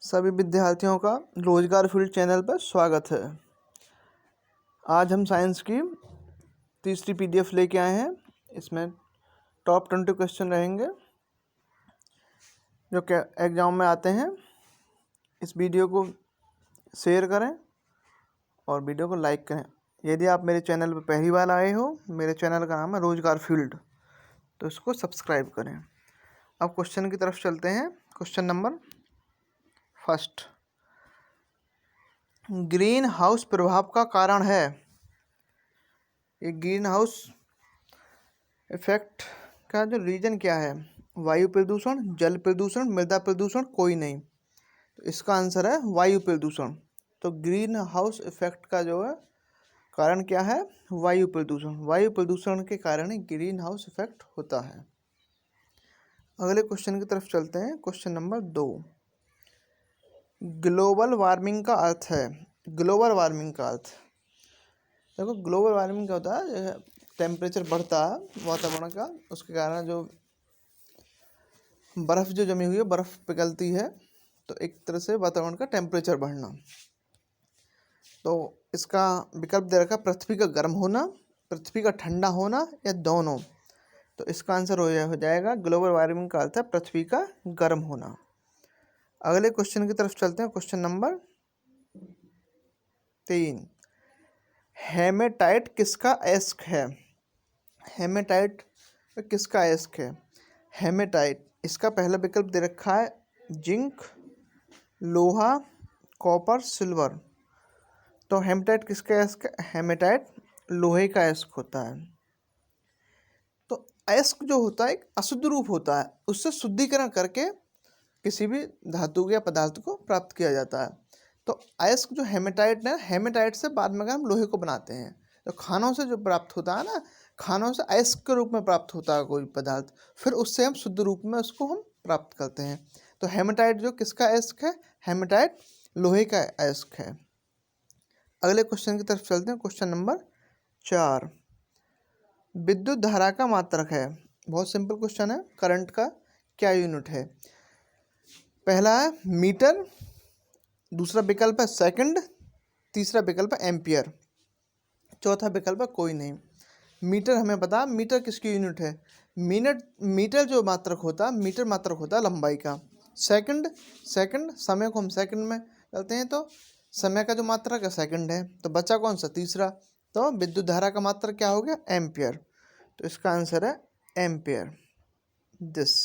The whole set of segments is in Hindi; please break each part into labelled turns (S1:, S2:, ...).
S1: सभी विद्यार्थियों का रोजगार फील्ड चैनल पर स्वागत है। आज हम साइंस की तीसरी पीडीएफ लेके आए हैं। इसमें टॉप 20 क्वेश्चन रहेंगे जो कि एग्जाम में आते हैं। इस वीडियो को शेयर करें और वीडियो को लाइक करें। यदि आप मेरे चैनल पर पहली बार आए हो, मेरे चैनल का नाम है रोजगार फील्ड, तो इसको सब्सक्राइब करें। अब क्वेश्चन की तरफ चलते हैं। Question number first, green house प्रभाव का कारण है। ये ग्रीन हाउस इफेक्ट का जो रीजन क्या है? वायु प्रदूषण, जल प्रदूषण, मृदा प्रदूषण, कोई नहीं। तो इसका आंसर है वायु प्रदूषण। तो ग्रीन हाउस इफेक्ट का जो है कारण क्या है? वायु प्रदूषण। वायु प्रदूषण के कारण ही ग्रीन हाउस इफेक्ट होता है। अगले क्वेश्चन की तरफ चलते हैं। क्वेश्चन नंबर 2, ग्लोबल वार्मिंग का अर्थ है। ग्लोबल वार्मिंग का अर्थ देखो, ग्लोबल वार्मिंग क्या होता है? टेम्परेचर बढ़ता है वातावरण का, उसके कारण जो बर्फ़ जो जमी हुई है, बर्फ़ पिघलती है, तो एक तरह से वातावरण का टेम्परेचर बढ़ना। तो इसका विकल्प दे रखा, पृथ्वी का गर्म होना, पृथ्वी का ठंडा होना, या दोनों। तो इसका आंसर हो जाएगा ग्लोबल वार्मिंग का अर्थ है पृथ्वी का गर्म होना। अगले क्वेश्चन की तरफ चलते हैं। क्वेश्चन नंबर 3, हेमेटाइट किसका अयस्क है? हेमेटाइट किसका अयस्क है? हेमेटाइट, इसका पहला विकल्प दे रखा है जिंक, लोहा, कॉपर, सिल्वर। तो हेमेटाइट किसका अयस्क है? हेमेटाइट लोहे का अयस्क होता है। तो अयस्क जो होता है एक अशुद्ध रूप होता है, उससे शुद्धिकरण करके किसी भी धातु या पदार्थ को प्राप्त किया जाता है। तो अयस्क जो हेमेटाइट है, हेमेटाइट से बाद में हम लोहे को बनाते हैं। तो खानों से जो प्राप्त होता है ना, खानों से अयस्क के रूप में प्राप्त होता है कोई पदार्थ, फिर उससे हम शुद्ध रूप में उसको हम प्राप्त करते हैं। तो हेमेटाइट जो किसका अयस्क है? हेमेटाइट लोहे का अयस्क है। अगले क्वेश्चन की तरफ चलते हैं। क्वेश्चन नंबर 4, विद्युत धारा का मात्रक है। बहुत सिंपल क्वेश्चन है। करंट का क्या यूनिट है? पहला है मीटर, दूसरा विकल्प है सेकंड, तीसरा विकल्प है एम्पियर, चौथा विकल्प है कोई नहीं। मीटर हमें पता, मीटर किसकी यूनिट है? मीटर जो मात्रक होता है, मीटर मात्रक होता है लंबाई का। सेकंड समय को हम सेकंड में करते हैं, तो समय का जो मात्रक है सेकंड है। तो बचा कौन सा? तीसरा। तो विद्युत धारा का मात्रक क्या हो गया? एम्पियर। तो इसका आंसर है एम्पियर। दिस।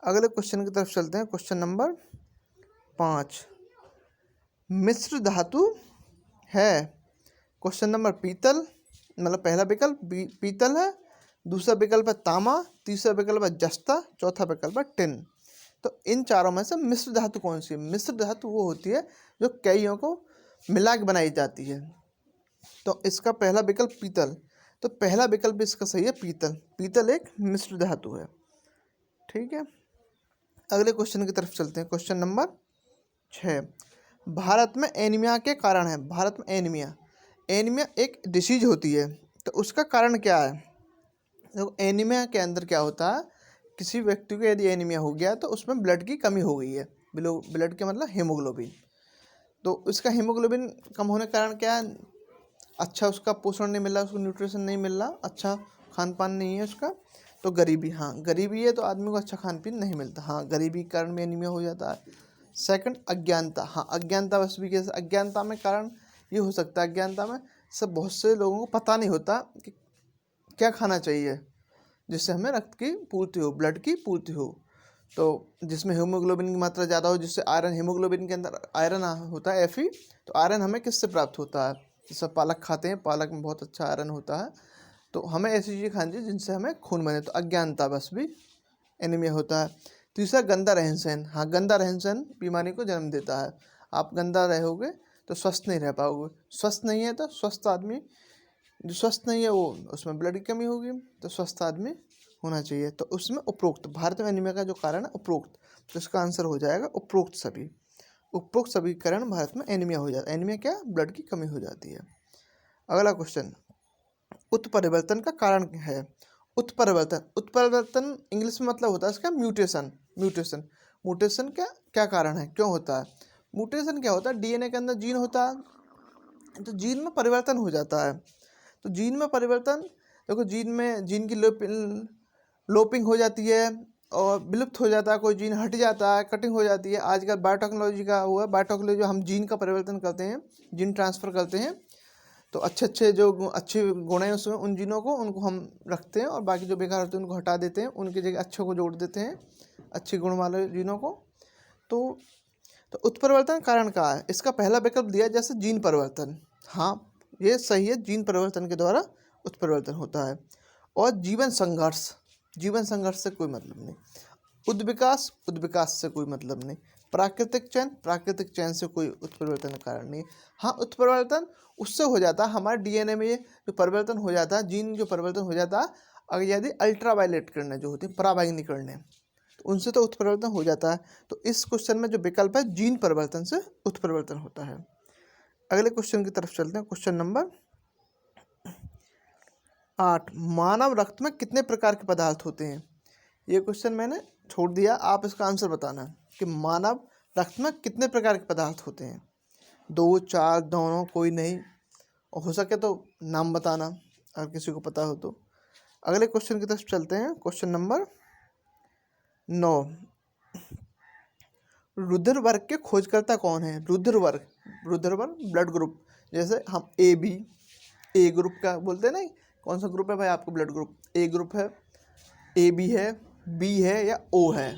S1: अगले क्वेश्चन की तरफ चलते हैं। क्वेश्चन नंबर 5, मिश्र धातु है। क्वेश्चन नंबर पीतल, मतलब पहला विकल्प पीतल है, दूसरा विकल्प है तांबा, तीसरा विकल्प है जस्ता, चौथा विकल्प है टिन। तो इन चारों में से मिश्र धातु कौन सी है? मिश्र धातु वो होती है जो कईयों को मिला के बनाई जाती है। तो इसका पहला विकल्प पीतल, तो पहला विकल्प इसका सही है पीतल। पीतल एक मिश्र धातु है। ठीक है। अगले क्वेश्चन की तरफ चलते हैं। क्वेश्चन नंबर 6, भारत में एनीमिया के कारण है। भारत में एनीमिया एक डिसीज होती है, तो उसका कारण क्या है? तो एनीमिया के अंदर क्या होता है, किसी व्यक्ति को यदि एनीमिया हो गया तो उसमें ब्लड की कमी हो गई है। ब्लड के मतलब हीमोग्लोबिन। तो उसका हीमोग्लोबिन कम होने के कारण क्या है? अच्छा उसका पोषण नहीं मिल रहा, उसको न्यूट्रिशन नहीं मिल रहा, अच्छा खान पान नहीं है उसका। तो गरीबी, हाँ गरीबी है तो आदमी को अच्छा खान पीन नहीं मिलता, हाँ गरीबी के कारण भी एनीमिया हो जाता है। सेकंड अज्ञानता, हाँ अज्ञानता बस भी कैसे? अज्ञानता में कारण ये हो सकता है, अज्ञानता में सब बहुत से लोगों को पता नहीं होता कि क्या खाना चाहिए जिससे हमें रक्त की पूर्ति हो, ब्लड की पूर्ति हो। तो जिसमें हीमोग्लोबिन की मात्रा ज़्यादा हो, जिससे आयरन, हीमोग्लोबिन के अंदर आयरन होता है Fe। तो आयरन हमें किससे प्राप्त होता है? जैसे पालक खाते हैं, पालक में बहुत अच्छा आयरन होता है। तो हमें ऐसी चीज़ें खानी चाहिए जिनसे हमें खून बने। तो अज्ञानता बस भी एनीमिया होता है। तीसरा गंदा रहन सहन, हाँ गंदा रहन सहन बीमारी को जन्म देता है। आप गंदा रहोगे तो स्वस्थ नहीं रह पाओगे। स्वस्थ नहीं है तो स्वस्थ आदमी, जो स्वस्थ नहीं है वो, उसमें ब्लड की कमी होगी। तो स्वस्थ आदमी होना चाहिए। तो उसमें उपरोक्त, भारत में एनीमिया का जो कारण है उपरोक्त, तो इसका आंसर हो जाएगा उपरोक्त सभी। उपरोक्त सभी कारण भारत में एनीमिया हो जाता है। एनीमिया क्या? ब्लड की कमी हो जाती है। अगला क्वेश्चन, उत्परिवर्तन का कारण है। उत्परिवर्तन इंग्लिश में मतलब होता है इसका म्यूटेशन। म्यूटेशन क्या क्या कारण है, क्यों होता है? म्यूटेशन क्या होता है, डीएनए के अंदर जीन होता है, तो जीन में परिवर्तन हो जाता है। तो जीन में परिवर्तन, देखो जीन में जीन की लोपिंग हो जाती है और विलुप्त हो जाता है, कोई जीन हट जाता है, कटिंग हो जाती है। आजकल बायोटेक्नोलॉजी का हुआ, बायोटेक्नोलॉजी हम जीन का परिवर्तन करते हैं, जीन ट्रांसफ़र करते हैं, तो अच्छे अच्छे जो अच्छे गुण हैं उसमें उन जीनों को उनको हम रखते हैं और बाकी जो बेकार होते हैं उनको हटा देते हैं, उनकी जगह अच्छे को जोड़ देते हैं, अच्छे गुण वाले जीनों को। तो उत्परिवर्तन कारण क्या है? इसका पहला विकल्प दिया जैसे जीन परिवर्तन, हाँ ये सही है, जीन परिवर्तन के द्वारा उत्परिवर्तन होता है। और जीवन संघर्ष, जीवन संघर्ष से कोई मतलब नहीं। उद्विकास, उद्विकास से कोई मतलब नहीं। प्राकृतिक चयन, प्राकृतिक चयन से कोई उत्परिवर्तन का कारण नहीं। हाँ उत्परिवर्तन उससे हो जाता है, हमारे डीएनए में ये जो परिवर्तन हो जाता है, जीन जो परिवर्तन हो जाता है, अगर यदि अल्ट्रावायलेट किरणें जो होती हैं, पराबैंगनी किरणें, तो उनसे तो उत्परिवर्तन हो जाता है। तो इस क्वेश्चन में जो विकल्प है जीन परिवर्तन से उत्परिवर्तन होता है। अगले क्वेश्चन की तरफ चलते हैं, क्वेश्चन नंबर 8। मानव रक्त में कितने प्रकार के पदार्थ होते हैं? ये क्वेश्चन मैंने छोड़ दिया, आप इसका आंसर बताना कि मानव रक्त में कितने प्रकार के पदार्थ होते हैं। 2, 4, दोनों, कोई नहीं, और हो सके तो नाम बताना अगर किसी को पता हो तो। अगले क्वेश्चन की तरफ चलते हैं, क्वेश्चन नंबर 9। रुधिर वर्ग के खोजकर्ता कौन है? रुधिर वर्ग, रुधिर वर्ग ब्लड ग्रुप, जैसे हम ए ग्रुप का बोलते हैं ना, कौन सा ग्रुप है भाई आपको ब्लड ग्रुप? ए ग्रुप है, ए बी है, बी है या ओ है,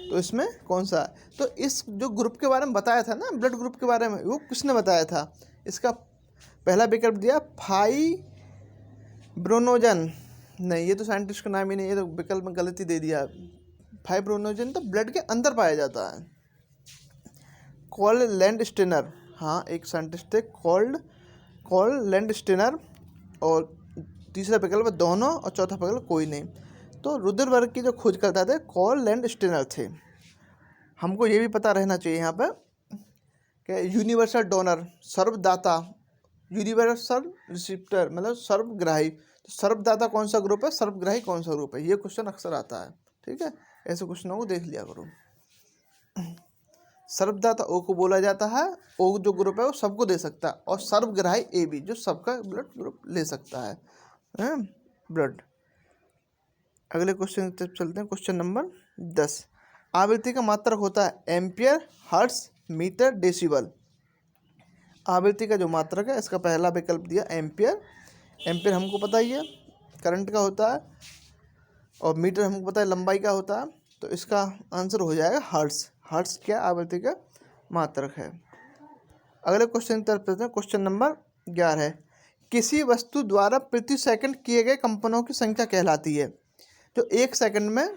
S1: तो इसमें कौन सा? तो इस जो ग्रुप के बारे में बताया था ना, ब्लड ग्रुप के बारे में, वो किसने बताया था? इसका पहला विकल्प दिया फाइब्रोनोजन, नहीं ये तो साइंटिस्ट का नाम ही नहीं, ये तो विकल्प में गलती दे दिया। फाइब्रोनोजन तो ब्लड के अंदर पाया जाता है। कॉल लैंडस्टेनर, हाँ एक साइंटिस्ट थे कॉल लैंडस्टेनर, और तीसरा विकल्प दोनों, और चौथा विकल्प कोई नहीं। तो रुधिर वर्ग की जो खोज करता थे कॉल लैंडस्टेनर थे। हमको ये भी पता रहना चाहिए यहाँ पर कि यूनिवर्सल डोनर, सर्वदाता, यूनिवर्सल रिसिप्टर मतलब सर्वग्राही, तो सर्वदाता कौन सा ग्रुप है, सर्वग्राही कौन सा ग्रुप है, ये क्वेश्चन अक्सर आता है। ठीक है, ऐसे क्वेश्चनों को देख लिया करो। सर्वदाता ओ को बोला जाता है, ओ जो ग्रुप है वो सबको दे सकता है, और सर्वग्राही ए बी जो सबका ब्लड ग्रुप ले सकता है ब्लड। अगले क्वेश्चन की तरफ चलते हैं, क्वेश्चन नंबर 10। आवृत्ति का मात्रक होता है एम्पियर, हर्ट्ज, मीटर, डेसिबल। आवृत्ति का जो मात्रक है, इसका पहला विकल्प दिया एम्पियर, एम्पियर हमको पता ही है करंट का होता है, और मीटर हमको पता है लंबाई का होता है, तो इसका आंसर हो जाएगा हर्ट्ज। हर्ट्ज क्या आवृत्ति का मात्रक है। अगले क्वेश्चन की तरफ चलते हैं, क्वेश्चन नंबर 11 है। किसी वस्तु द्वारा प्रति सेकंड किए गए कंपनों की संख्या कहलाती है। जो एक सेकंड में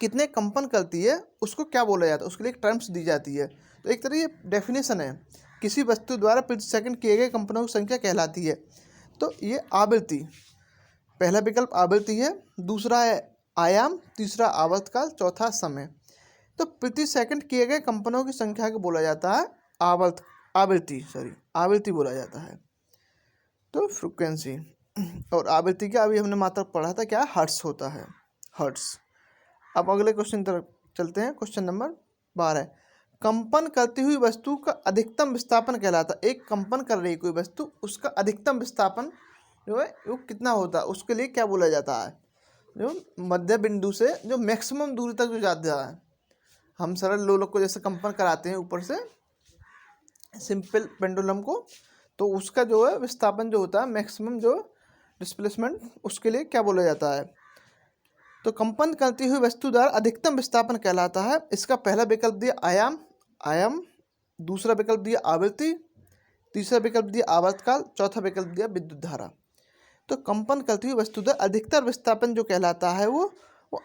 S1: कितने कंपन करती है उसको क्या बोला जाता है, उसके लिए एक टर्म्स दी जाती है। तो एक तरह ये डेफिनेशन है, किसी वस्तु द्वारा प्रति सेकंड किए गए कंपनों की संख्या कहलाती है। तो ये आवृत्ति, पहला विकल्प आवृत्ति है, दूसरा है आयाम, तीसरा आवर्तकाल, चौथा समय। तो प्रति सेकंड किए गए कंपनों की संख्या को बोला जाता है आवृत्ति बोला जाता है, तो फ्रीक्वेंसी। और आवृत्ति का अभी हमने मात्रक पढ़ा था क्या, हर्ट्ज होता है, हर्ट्ज। अब अगले क्वेश्चन तरफ चलते हैं, क्वेश्चन नंबर 12। कंपन करती हुई वस्तु का अधिकतम विस्थापन कहलाता है। एक कंपन कर रही कोई वस्तु, उसका अधिकतम विस्थापन जो है वो कितना होता है, उसके लिए क्या बोला जाता है? जो मध्य बिंदु से जो मैक्सिमम दूरी तक जो जाता है, हम सरल लोलक को जैसे कंपन कराते हैं ऊपर से सिंपल पेंडुलम को, तो उसका जो है विस्थापन जो होता है, मैक्सिमम जो डिस्प्लेसमेंट, उसके लिए क्या बोला जाता है? तो कंपन करती हुई वस्तु द्वारा अधिकतम विस्थापन कहलाता है। इसका पहला विकल्प दिया आयाम, दूसरा विकल्प दिया आवृत्ति, तीसरा विकल्प दिया आवर्तकाल, चौथा विकल्प दिया विद्युत धारा। तो कंपन करती हुई वस्तु द्वारा अधिकतर विस्थापन जो कहलाता है वो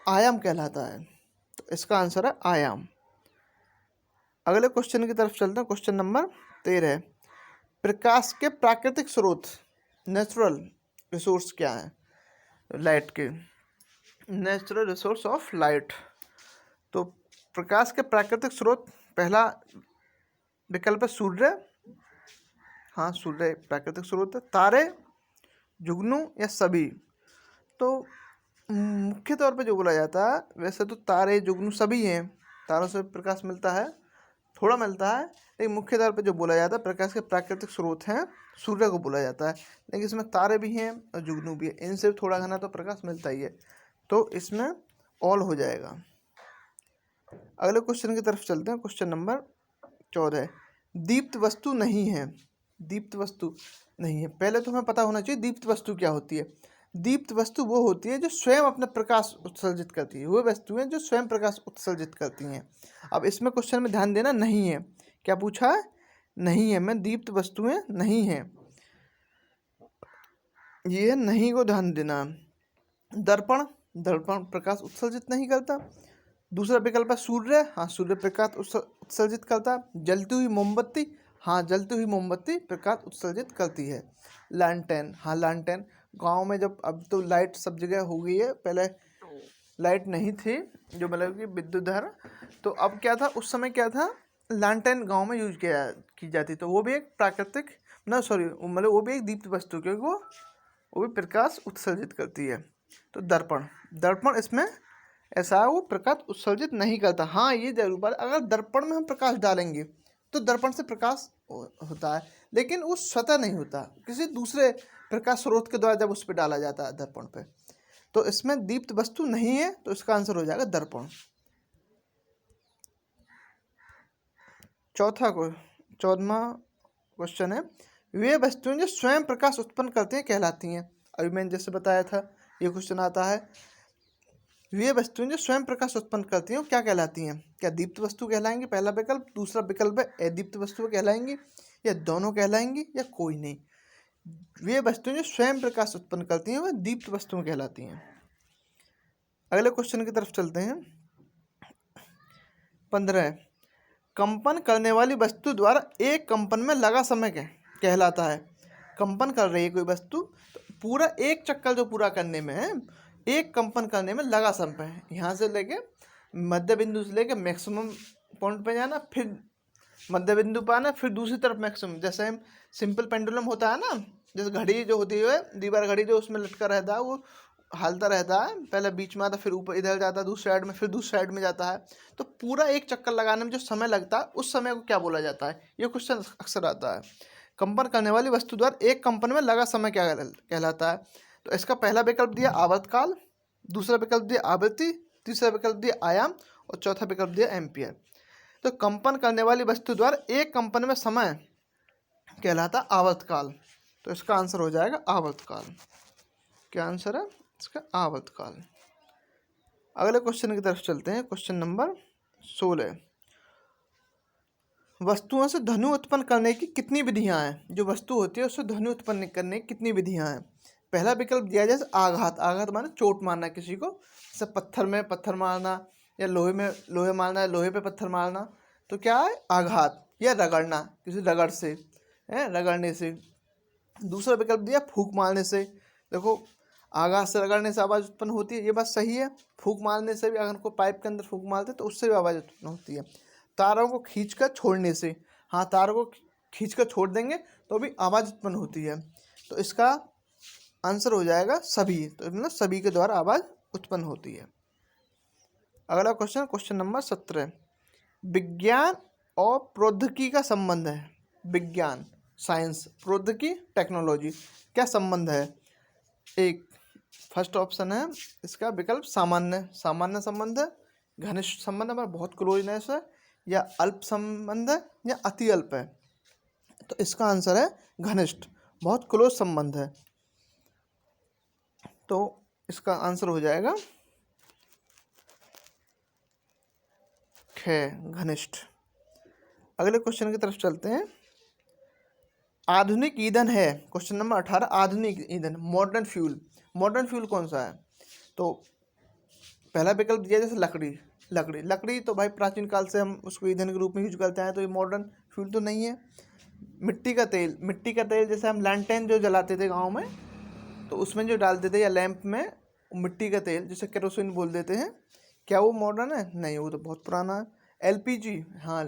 S1: आयाम कहलाता है, तो इसका आंसर है आयाम। अगले क्वेश्चन की तरफ चलते हैं, क्वेश्चन नंबर 13। प्रकाश के प्राकृतिक स्रोत, नेचुरल रिसोर्स क्या है? लाइट के, नेचुरल रिसोर्स ऑफ लाइट। तो प्रकाश के प्राकृतिक स्रोत, पहला विकल्प है सूर्य, हाँ सूर्य प्राकृतिक स्रोत है। तारे, जुगनू या सभी? तो मुख्य तौर पे जो बोला जाता है, वैसे तो तारे जुगनू सभी हैं, तारों से प्रकाश मिलता है, थोड़ा मिलता है, लेकिन मुख्य तौर पे जो बोला जाता है प्रकाश के प्राकृतिक स्रोत हैं सूर्य को बोला जाता है, लेकिन इसमें तारे भी हैं और जुगनू भी है, इनसे थोड़ा घना तो प्रकाश मिलता ही है, तो इसमें ऑल हो जाएगा। अगले क्वेश्चन की तरफ चलते हैं। क्वेश्चन नंबर 14, दीप्त वस्तु नहीं है। दीप्त वस्तु नहीं है, पहले तो हमें पता होना चाहिए दीप्त वस्तु क्या होती है। दीप्त वस्तु वो होती है जो स्वयं अपना प्रकाश उत्सर्जित करती है, वो वस्तुएं जो स्वयं प्रकाश उत्सर्जित करती हैं। अब इसमें क्वेश्चन में ध्यान देना, नहीं है, क्या पूछा है, नहीं है, मैं दीप्त वस्तुएं नहीं है, ये नहीं को ध्यान देना। दर्पण, दर्पण प्रकाश उत्सर्जित नहीं करता। दूसरा विकल्प है सूर्य, हाँ सूर्य प्रकाश उत्सर्जित करता है। जलती हुई मोमबत्ती, हाँ जलती हुई मोमबत्ती प्रकाश उत्सर्जित करती है। लैंटेन, हाँ लैंटेन, गांव में जब, अब तो लाइट सब जगह हो गई है, पहले लाइट नहीं थी जो मतलब कि विद्युत धारा, तो अब क्या था, उस समय क्या था, लैंटेन गांव में यूज की जाती, तो वो भी एक प्राकृतिक ना सॉरी मतलब वो भी एक दीप्त वस्तु, क्योंकि वो भी प्रकाश उत्सर्जित करती है। तो दर्पण, दर्पण इसमें ऐसा है वो प्रकाश उत्सर्जित नहीं करता। हाँ ये जरूर बात, अगर दर्पण में हम प्रकाश डालेंगे तो दर्पण से प्रकाश होता है, लेकिन वो स्वतः नहीं होता, किसी दूसरे प्रकाश स्रोत के द्वारा जब उस पर डाला जाता है दर्पण पे, तो इसमें दीप्त वस्तु नहीं है, तो इसका आंसर हो जाएगा दर्पण। चौदहवां क्वेश्चन है, वे वस्तुएं जो स्वयं प्रकाश उत्पन्न करती हैं कहलाती हैं। अभी मैंने जैसे बताया था, ये क्वेश्चन आता है, वे वस्तुएं जो स्वयं प्रकाश उत्पन्न करती हैं वो क्या कहलाती हैं, क्या दीप्त वस्तु कहलाएंगी, पहला विकल्प। दूसरा विकल्प है अदीप्त वस्तु कहलाएंगी, या दोनों कहलाएंगी, या कोई नहीं। वे वस्तुएं जो स्वयं प्रकाश उत्पन्न करती हैं वह दीप्त वस्तुएं कहलाती हैं। अगले क्वेश्चन की तरफ चलते हैं। 15, कंपन करने वाली वस्तु द्वारा एक कंपन में लगा समय कहलाता है। कंपन कर रही है कोई वस्तु, तो पूरा एक चक्कर जो पूरा करने में है, एक कंपन करने में लगा समय है, यहाँ से लेके मध्य बिंदु से लेके मैक्सिमम पॉइंट पे जाना, फिर मध्य बिंदु पे आना, फिर दूसरी तरफ मैक्सिमम। जैसे हम सिंपल पेंडुलम होता है ना, जैसे घड़ी जो होती है, दीवार घड़ी जो उसमें लटका रहता है, वो हालता रहता है, पहले बीच में आता, फिर ऊपर इधर जाता है दूसरी साइड में, फिर दूसरी साइड में जाता है, तो पूरा एक चक्कर लगाने में जो समय लगता है उस समय को क्या बोला जाता है, ये क्वेश्चन अक्सर आता है। कंपन करने वाली वस्तु द्वारा एक कंपन में लगा समय क्या कहलाता है, तो इसका पहला विकल्प दिया आवर्तकाल, दूसरा विकल्प दिया आवृत्ति, तीसरा विकल्प दिया आयाम, और चौथा विकल्प दिया एम्पियर। तो कंपन करने वाली वस्तु द्वारा एक कंपन में समय कहलाता आवर्तकाल, तो इसका आंसर हो जाएगा आवर्तकाल। क्या आंसर है इसका, आवर्तकाल। अगले क्वेश्चन की तरफ चलते हैं। क्वेश्चन नंबर 16, वस्तुओं से ध्वनि उत्पन्न करने की कितनी विधियां हैं। जो वस्तु होती है उससे ध्वनि उत्पन्न करने की कितनी विधियां हैं। पहला विकल्प दिया जैसे आघात, आघात माने चोट मारना किसी को, जैसे पत्थर में पत्थर मारना, या लोहे में लोहे मारना, या लोहे पे पत्थर मारना, तो क्या है आघात, या रगड़ना किसी रगड़ से है, रगड़ने से। दूसरा विकल्प दिया फूंक मारने से, देखो आघात से रगड़ने से आवाज़ उत्पन्न होती है, ये बात सही है। फूंक मारने से भी, अगर को पाइप के अंदर फूंक मारते तो उससे भी आवाज़ उत्पन्न होती है। तारों को खींचकर छोड़ने से, हाँ तारों को खींचकर छोड़ देंगे तो भी आवाज़ उत्पन्न होती है, तो इसका आंसर हो जाएगा सभी, तो मतलब सभी के द्वारा आवाज़ उत्पन्न होती है। अगला क्वेश्चन, क्वेश्चन नंबर 17, विज्ञान और प्रौद्योगिकी का संबंध है। विज्ञान साइंस, प्रौद्योगिकी टेक्नोलॉजी, क्या संबंध है। एक फर्स्ट ऑप्शन है इसका विकल्प सामान्य, सामान्य संबंध है, घनिष्ठ संबंध है, बहुत क्लोजनेस है, या अल्प संबंध है, या अति अल्प है। तो इसका आंसर है घनिष्ठ, बहुत क्लोज संबंध है, तो इसका आंसर हो जाएगा घनिष्ठ। अगले क्वेश्चन की तरफ चलते हैं। आधुनिक ईंधन है, क्वेश्चन नंबर 18, आधुनिक ईंधन, मॉडर्न फ्यूल, मॉडर्न फ्यूल कौन सा है। तो पहला विकल्प दिया जैसे लकड़ी, लकड़ी लकड़ी तो भाई प्राचीन काल से हम उसको ईंधन के रूप में यूज करते हैं, तो ये मॉडर्न फ्यूल तो नहीं है। मिट्टी का तेल, मिट्टी का तेल जैसे हम लैंटेन जो जलाते थे गाँव में, तो उसमें जो डालते थे, या लैंप में मिट्टी का तेल जिसे केरोसिन बोल देते हैं, क्या वो मॉडर्न है, नहीं, वो तो बहुत पुराना है। एलपीजी, हाँ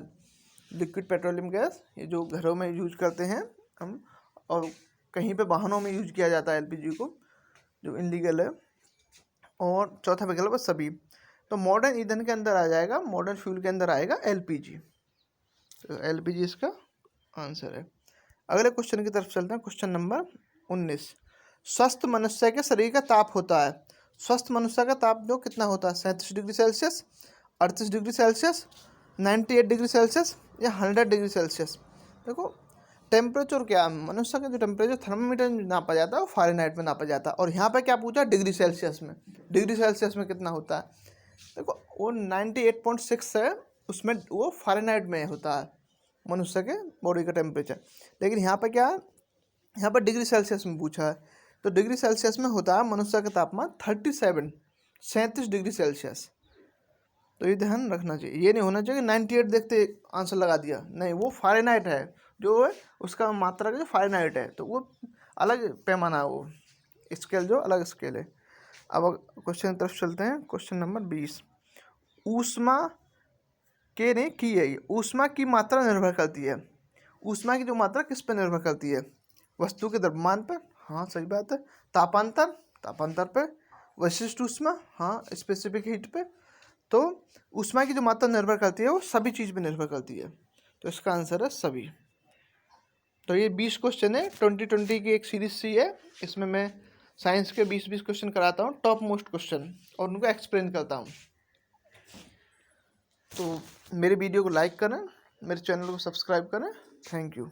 S1: लिक्विड पेट्रोलियम गैस, ये जो घरों में यूज करते हैं हम, और कहीं पे वाहनों में यूज किया जाता है एलपीजी को, जो इनलीगल है। और चौथा विकल्प है सभी। तो मॉडर्न ईंधन के अंदर आ जाएगा, मॉडर्न फ्यूल के अंदर आएगा एलपीजी। तो एलपीजी इसका आंसर है। अगले क्वेश्चन की तरफ चलते हैं। Question number 19। स्वस्थ मनुष्य के शरीर का ताप होता है, स्वस्थ मनुष्य का ताप जो कितना होता है? 37 degree Celsius, 38 degree Celsius, 98 degree Celsius या 100 डिग्री सेल्सियस। देखो टेम्परेचर क्या है, मनुष्य का जो टेम्परेचर थर्मामीटर में नापा जाता है वो फ़ारेनहाइट में नापा जाता है, और यहाँ पे क्या पूछा? डिग्री सेल्सियस में। डिग्री सेल्सियस में कितना होता है? देखो वो 98.6 है, उसमें वो फ़ारेनहाइट में होता है मनुष्य के बॉडी का टेम्परेचर। लेकिन यहाँ पर क्या है, यहाँ पर डिग्री सेल्सियस में पूछा है, तो डिग्री सेल्सियस में होता है मनुष्य का तापमान 37 डिग्री सेल्सियस। तो ये ध्यान रखना चाहिए, ये नहीं होना चाहिए 98 देखते आंसर लगा दिया, नहीं, वो फ़ारेनहाइट है जो है, उसका मात्रा का जो फ़ारेनहाइट है, तो वो अलग पैमाना है, वो स्केल जो अलग स्केल है। अब क्वेश्चन की तरफ चलते हैं। Question number 20। ऊष्मा के ने की है, ऊष्मा की मात्रा निर्भर करती है, ऊष्मा की जो मात्रा किस पर निर्भर करती है? वस्तु के द्रव्यमान पर, हाँ सही बात है। तापांतर, तापांतर पे। विशिष्ट ऊष्मा, हाँ स्पेसिफिक हीट पे। तो ऊष्मा की जो मात्रा निर्भर करती है वो सभी चीज़ पे निर्भर करती है, तो इसका आंसर है सभी। तो ये 20 क्वेश्चन है, 2020 की एक सीरीज सी है, इसमें मैं साइंस के 20-20 क्वेश्चन कराता हूँ, टॉप मोस्ट क्वेश्चन, और उनको एक्सप्लेन करता हूँ। तो मेरे वीडियो को लाइक करें, मेरे चैनल को सब्सक्राइब करें। Thank you.